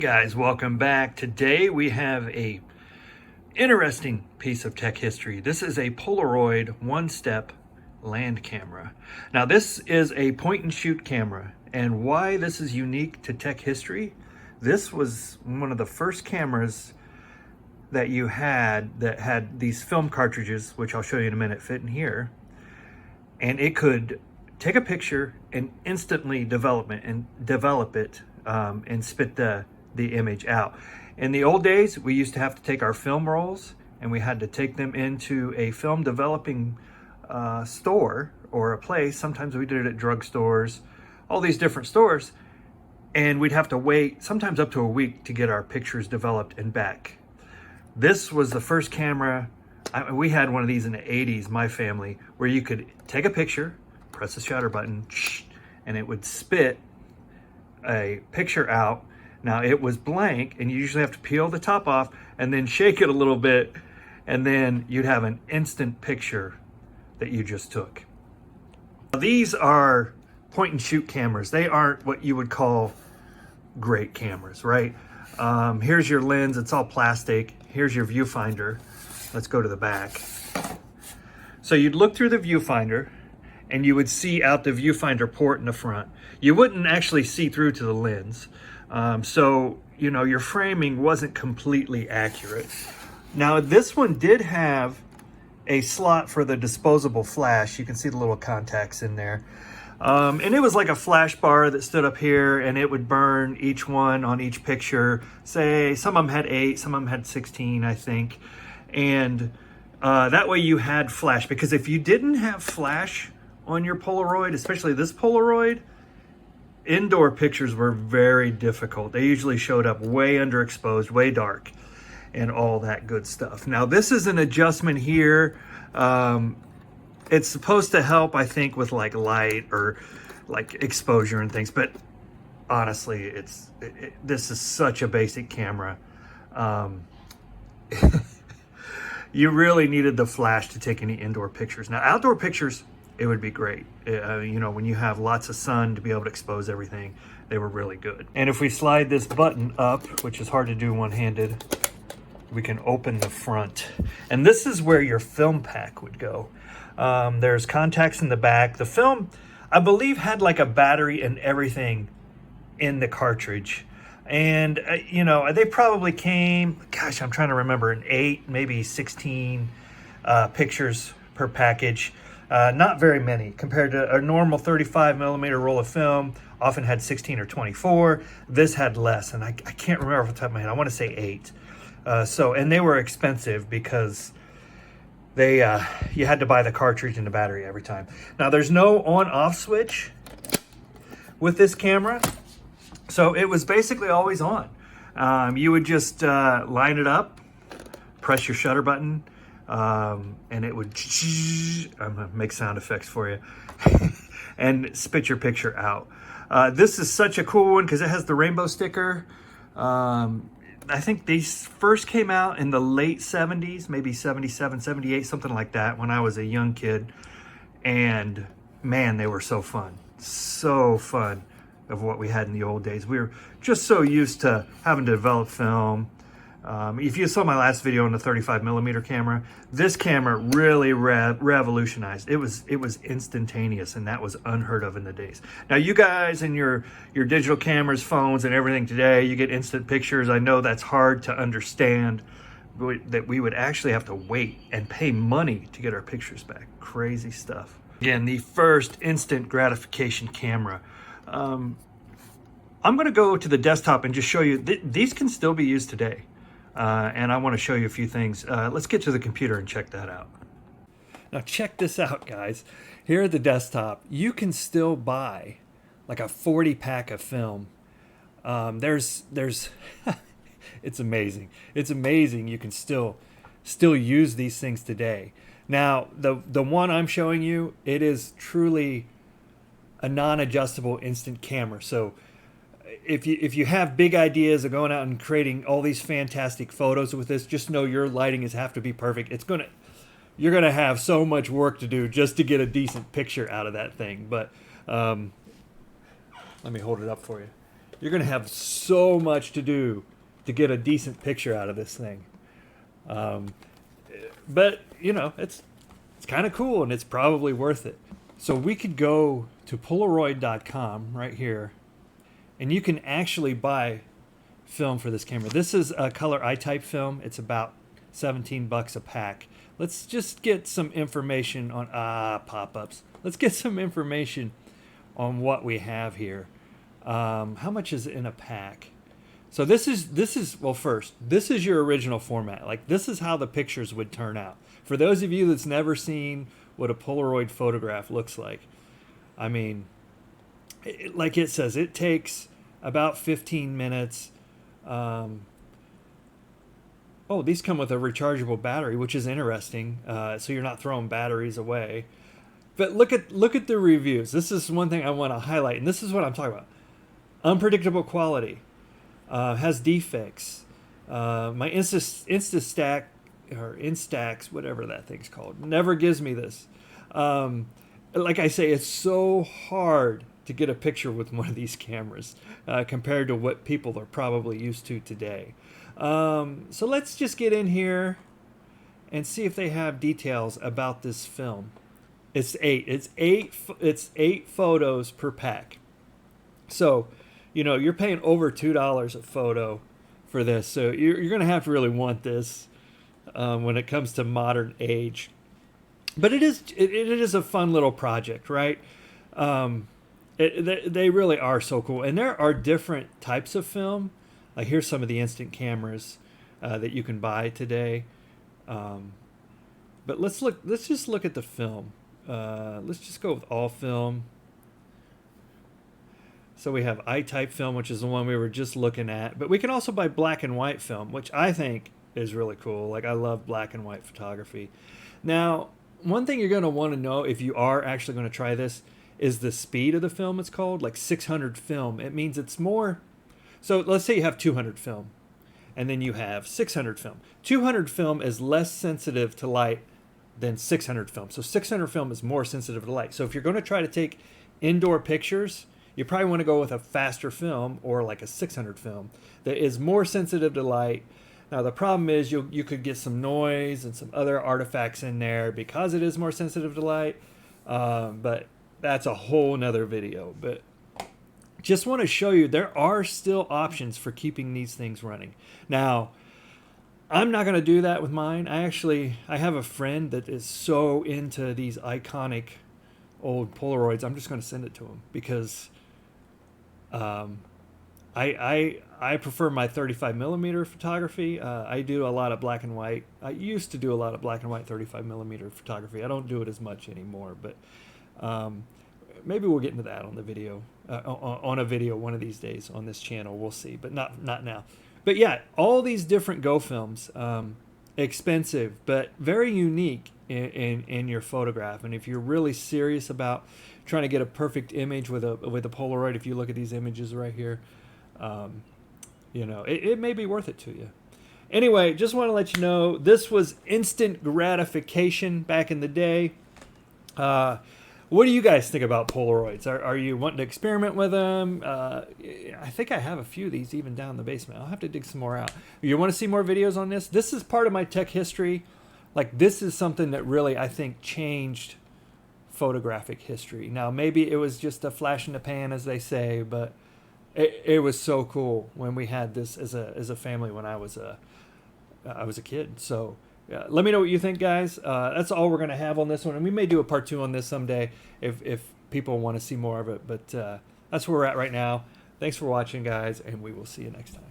Guys, welcome back. Today we have a interesting piece of tech history. This is a Polaroid one-step land camera. Now this is a point and shoot camera, and why this is unique to tech history, this was one of the first cameras that you had that had these film cartridges, which I'll show you in a minute, fit in here, and it could take a picture and instantly develop it and spit the image out. In the old days, we used to have to take our film rolls and we had to take them into a film developing store or a place. Sometimes we did it at drugstores, all these different stores, and we'd have to wait sometimes up to a week to get our pictures developed and back. This was the first camera. We had one of these in the 80s, my family, where you could take a picture, press the shutter button, and it would spit a picture out. Now it was blank, and you usually have to peel the top off and then shake it a little bit, and then you'd have an instant picture that you just took. These are point and shoot cameras. They aren't what you would call great cameras, right? Here's your lens, it's all plastic. Here's your viewfinder. Let's go to the back. So you'd look through the viewfinder and you would see out the viewfinder port in the front. You wouldn't actually see through to the lens. So, you know, your framing wasn't completely accurate. Now, this one did have a slot for the disposable flash. You can see the little contacts in there. And it was like a flash bar that stood up here, and it would burn each one on each picture. Say, some of them had 8, some of them had 16, I think. And that way you had flash, because if you didn't have flash on your Polaroid, especially this Polaroid, indoor pictures were very difficult. They usually showed up way underexposed, way dark, and all that good stuff. Now this is an adjustment here. It's supposed to help, I think, with like light or like exposure and things, but honestly, this is such a basic camera. You really needed the flash to take any indoor pictures. Now outdoor pictures, it would be great. You know, when you have lots of sun to be able to expose everything, they were really good. And if we slide this button up, which is hard to do one-handed, we can open the front. And this is where your film pack would go. There's contacts in the back. The film, I believe, had like a battery and everything in the cartridge. And, you know, they probably came, gosh, I'm trying to remember, an 8, maybe 16 pictures per package. Not very many compared to a normal 35 millimeter roll of film, often had 16 or 24. This had less, and I can't remember off the top of my head. I want to say 8. And they were expensive because you had to buy the cartridge and the battery every time. Now there's no on-off switch with this camera, so it was basically always on. You would just line it up, press your shutter button, and it would, I'm gonna make sound effects for you, and spit your picture out. This is such a cool one because it has the rainbow sticker. I think these first came out in the late 70s, maybe 77, 78, something like that, when I was a young kid. And man, they were so fun. So fun of what we had in the old days. We were just so used to having to develop film. If you saw my last video on the 35 millimeter camera, this camera really revolutionized. It was instantaneous, and that was unheard of in the days. Now you guys and your digital cameras, phones, and everything today, you get instant pictures. I know that's hard to understand, that we would actually have to wait and pay money to get our pictures back. Crazy stuff. Again, the first instant gratification camera. I'm going to go to the desktop and just show you, these can still be used today. And I want to show you a few things. Let's get to the computer and check that out. Now check this out, guys. Here at the desktop, you can still buy like a 40 pack of film. There's it's amazing. It's amazing you can still use these things today. Now, the one I'm showing you, it is truly a non-adjustable instant camera. So if you have big ideas of going out and creating all these fantastic photos with this, just know your lighting have to be perfect. You're gonna have so much work to do just to get a decent picture out of that thing. But let me hold it up for you. you're going to have so much to do to get a decent picture out of this thing. But, you know, it's kind of cool, and it's probably worth it. So we could go to Polaroid.com right here, and you can actually buy film for this camera. This is a color I-type film. It's about $17 a pack. Let's just get some information on pop-ups. Let's get some information on what we have here. How much is in a pack? So this is well, first, this is your original format. Like, this is how the pictures would turn out. For those of you that's never seen what a Polaroid photograph looks like, I mean, like it says, it takes about 15 minutes. Oh, these come with a rechargeable battery, which is interesting. So you're not throwing batteries away. But look at the reviews. This is one thing I want to highlight, and this is what I'm talking about. Unpredictable quality. Has defects. My Instastack or Instax, whatever that thing's called, never gives me this. Like I say, it's so hard to get a picture with one of these cameras compared to what people are probably used to today. So let's just get in here and see if they have details about this film. It's eight photos per pack. So, you know, you're paying over $2 a photo for this. So you're going to have to really want this when it comes to modern age. But it is a fun little project, right? They really are so cool. And there are different types of film. Like, here's some of the instant cameras that you can buy today. But let's just look at the film. Let's just go with all film. So we have I-type film, which is the one we were just looking at. But we can also buy black and white film, which I think is really cool. Like, I love black and white photography. Now, one thing you're going to want to know if you are actually going to try this is the speed of the film. It's called like 600 film. It means it's more. So let's say you have 200 film, and then you have 600 film. 200 film is less sensitive to light than 600 film. So 600 film is more sensitive to light. So if you're going to try to take indoor pictures, you probably want to go with a faster film or like a 600 film that is more sensitive to light. Now, the problem is you could get some noise and some other artifacts in there because it is more sensitive to light. But that's a whole nother video. But just want to show you there are still options for keeping these things running. Now, I'm not going to do that with mine. I have a friend that is so into these iconic old Polaroids. I'm just going to send it to him because I prefer my 35 millimeter photography. I do a lot of black and white. I used to do a lot of black and white 35 millimeter photography. I don't do it as much anymore, but maybe we'll get into that on the video, on a video one of these days on this channel. We'll see, but not now. But yeah, all these different Go films, expensive, but very unique in your photograph. And if you're really serious about trying to get a perfect image with a Polaroid, if you look at these images right here, you know, it may be worth it to you. Anyway, just want to let you know, this was instant gratification back in the day. What do you guys think about Polaroids? Are you wanting to experiment with them? I think I have a few of these even down in the basement. I'll have to dig some more out. You want to see more videos on this? This is part of my tech history. Like, this is something that really, I think, changed photographic history. Now, maybe it was just a flash in the pan, as they say, but it was so cool when we had this as a family when I was a kid. So let me know what you think, guys. That's all we're going to have on this one, and we may do a part 2 on this someday if people want to see more of it. But that's where we're at right now. Thanks for watching, guys, and we will see you next time.